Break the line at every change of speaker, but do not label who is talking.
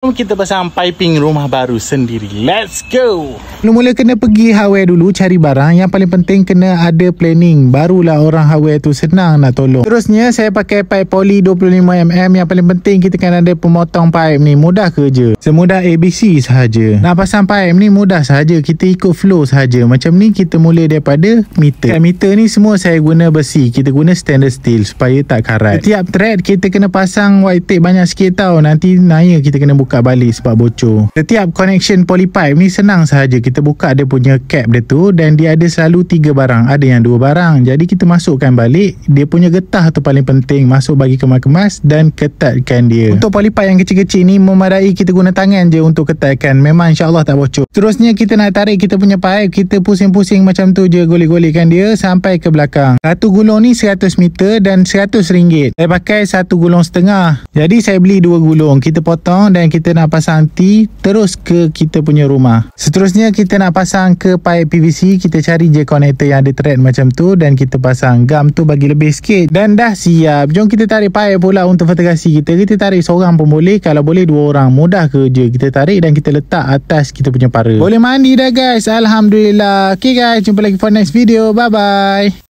Kita pasang piping rumah baru sendiri. Let's go.
Mula-mula kena pergi hardware dulu, cari barang. Yang paling penting kena ada planning. Barulah orang hardware tu senang nak tolong. Terusnya saya pakai pipe poly 25mm. Yang paling penting kita kan ada pemotong pipe ni. Mudah kerja. Semudah ABC sahaja. Nak pasang pipe ni mudah sahaja. Kita ikut flow sahaja. Macam ni kita mula daripada meter. Kat meter ni semua saya guna besi. Kita guna stainless steel supaya tak karat. Setiap thread kita kena pasang white tape banyak sikit tau. Nanti naya kita kena buka balik sebab bocor. Setiap connection polypipe ni senang sahaja. Kita buka dia punya cap dia tu dan dia ada selalu 3 barang. Ada yang 2 barang. Jadi kita masukkan balik. Dia punya getah tu paling penting. Masuk bagi kemas-kemas dan ketatkan dia. Untuk polypipe yang kecil-kecil ni memadai kita guna tangan je untuk ketatkan. Memang insyaAllah tak bocor. Terusnya kita nak tarik kita punya pipe. Kita pusing-pusing macam tu je. Golek-golekkan dia sampai ke belakang. Satu gulung ni 100 meter dan RM100. Saya pakai 1,5 gulung. Jadi saya beli 2 gulung. Kita potong dan kita nak pasang T terus ke kita punya rumah. Seterusnya kita nak pasang ke pipe PVC. Kita cari je konektor yang ada thread macam tu dan kita pasang gam tu bagi lebih sikit dan dah siap. Jom kita tarik pipe pula untuk fotograsi kita. Kita tarik seorang pun boleh, kalau boleh 2 orang. Mudah kerja. Kita tarik dan kita letak atas kita punya para. Boleh mandi dah guys. Alhamdulillah. Okay guys, jumpa lagi for next video. Bye bye.